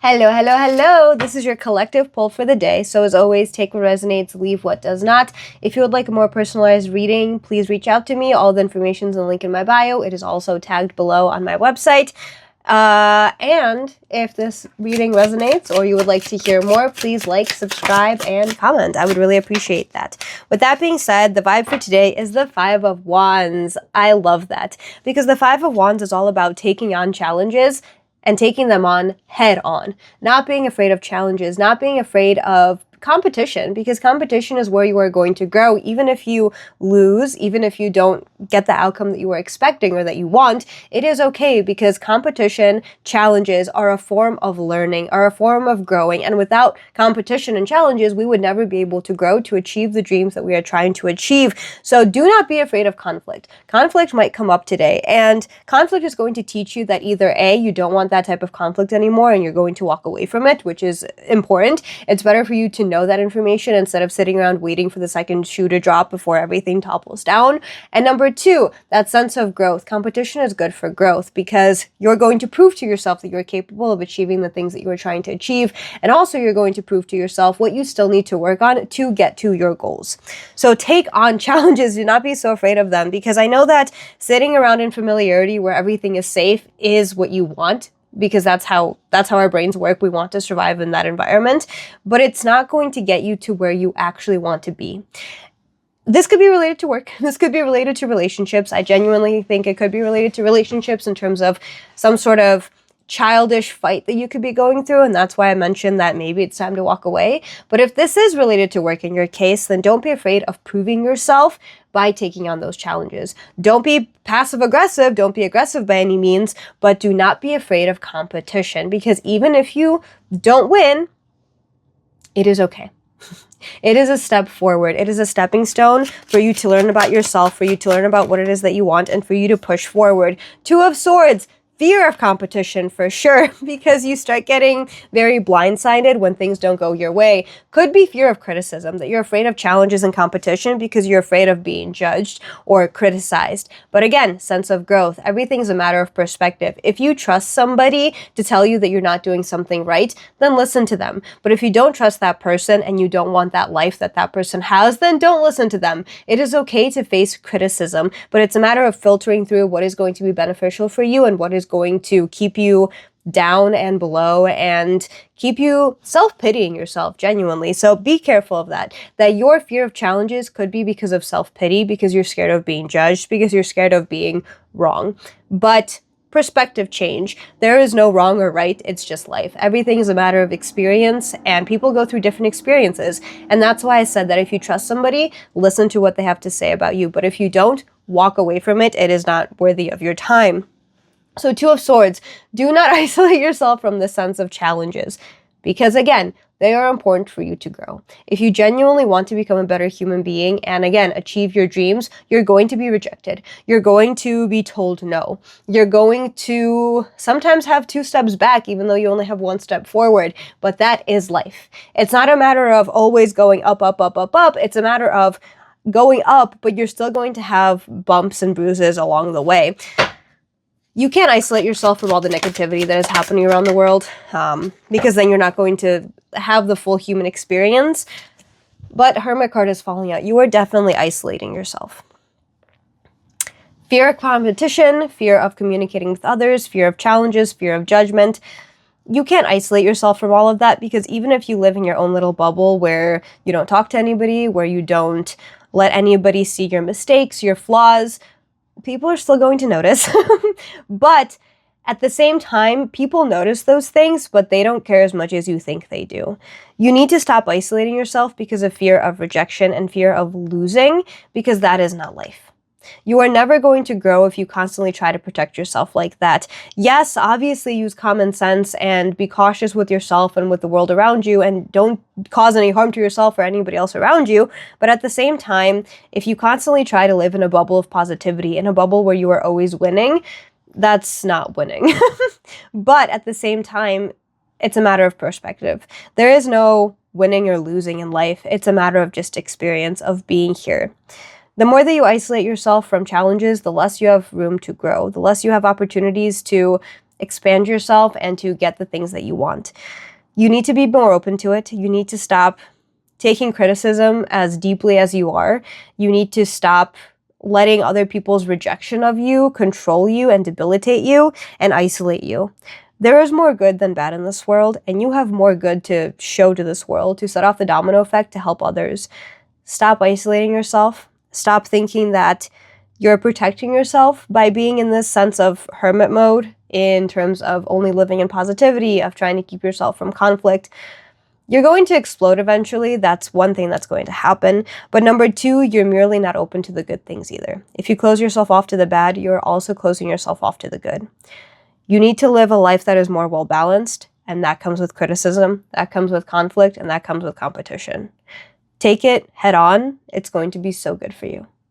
Hello, hello, hello. This is your collective poll for the day. So as always, take what resonates, leave what does not. If you would like a more personalized reading, please reach out to me. All the information is in the link in my bio. It is also tagged below on my website. And if this reading resonates or you would like to hear more, please like, subscribe, and comment. I would really appreciate that. With that being said, the vibe for today is the Five of Wands. I love that because the Five of Wands is all about taking on challenges and taking them on head on, not being afraid of challenges, not being afraid of competition, because competition is where you are going to grow. Even if you lose, even if you don't get the outcome that you were expecting or that you want, it is okay because competition, challenges are a form of learning, are a form of growing. And without competition and challenges, we would never be able to grow to achieve the dreams that we are trying to achieve. So do not be afraid of conflict. Conflict might come up today, and conflict is going to teach you that either A, you don't want that type of conflict anymore and you're going to walk away from it, which is important. It's better for you to know that information instead of sitting around waiting for the second shoe to drop before everything topples down. And number two, that sense of growth. Competition is good for growth because you're going to prove to yourself that you're capable of achieving the things that you are trying to achieve. And also you're going to prove to yourself what you still need to work on to get to your goals. So take on challenges. Do not be so afraid of them, because I know that sitting around in familiarity where everything is safe is what you want, because that's how our brains work. We want to survive in that environment, but it's not going to get you to where you actually want to be. This could be related to work. This could be related to relationships. I genuinely think it could be related to relationships in terms of some sort of childish fight that you could be going through, and that's why I mentioned that maybe it's time to walk away. But if this is related to work in your case, then don't be afraid of proving yourself by taking on those challenges. Don't be passive aggressive, don't be aggressive by any means, but do not be afraid of competition, because even if you don't win, it is okay. It is a step forward. It is a stepping stone for you to learn about yourself, for you to learn about what it is that you want, and for you to push forward. Two of Swords. Fear of competition for sure, because you start getting very blindsided when things don't go your way. Could be fear of criticism, that you're afraid of challenges and competition because you're afraid of being judged or criticized. But again, sense of growth. Everything's a matter of perspective. If you trust somebody to tell you that you're not doing something right, then listen to them. But if you don't trust that person and you don't want that life that that person has, then don't listen to them. It is okay to face criticism, but it's a matter of filtering through what is going to be beneficial for you and what is going to keep you down and below and keep you self-pitying yourself genuinely. So be careful of that your fear of challenges could be because of self-pity, because you're scared of being judged, because you're scared of being wrong. But perspective change. There is no wrong or right. It's just life. Everything is a matter of experience, and people go through different experiences. And that's why I said that if you trust somebody, listen to what they have to say about you. But if you don't, walk away from it. It is not worthy of your time. So Two of Swords, do not isolate yourself from the sense of challenges, because again, they are important for you to grow. If you genuinely want to become a better human being and again, achieve your dreams, you're going to be rejected. You're going to be told no. You're going to sometimes have two steps back, even though you only have one step forward, but that is life. It's not a matter of always going up, up, up, up, up. It's a matter of going up, but you're still going to have bumps and bruises along the way. You can't isolate yourself from all the negativity that is happening around the world, because then you're not going to have the full human experience. But Hermit card is falling out. You are definitely isolating yourself. Fear of competition, fear of communicating with others, fear of challenges, fear of judgment. You can't isolate yourself from all of that, because even if you live in your own little bubble where you don't talk to anybody, where you don't let anybody see your mistakes, your flaws, people are still going to notice. But at the same time, people notice those things, but they don't care as much as you think they do. You need to stop isolating yourself because of fear of rejection and fear of losing, because that is not life. You are never going to grow if you constantly try to protect yourself like that. Yes, obviously use common sense and be cautious with yourself and with the world around you, and don't cause any harm to yourself or anybody else around you. But at the same time, if you constantly try to live in a bubble of positivity, in a bubble where you are always winning, that's not winning. But at the same time, it's a matter of perspective. There is no winning or losing in life. It's a matter of just experience, of being here. The more that you isolate yourself from challenges, the less you have room to grow, the less you have opportunities to expand yourself and to get the things that you want. You need to be more open to it. You need to stop taking criticism as deeply as you are. You need to stop letting other people's rejection of you control you and debilitate you and isolate you. There is more good than bad in this world, and you have more good to show to this world, to set off the domino effect, to help others. Stop isolating yourself. Stop thinking that you're protecting yourself by being in this sense of hermit mode in terms of only living in positivity, of trying to keep yourself from conflict. You're going to explode eventually. That's one thing that's going to happen. But number two, you're merely not open to the good things either. If you close yourself off to the bad, you're also closing yourself off to the good. You need to live a life that is more well-balanced, and that comes with criticism, that comes with conflict, and that comes with competition. Take it head on. It's going to be so good for you.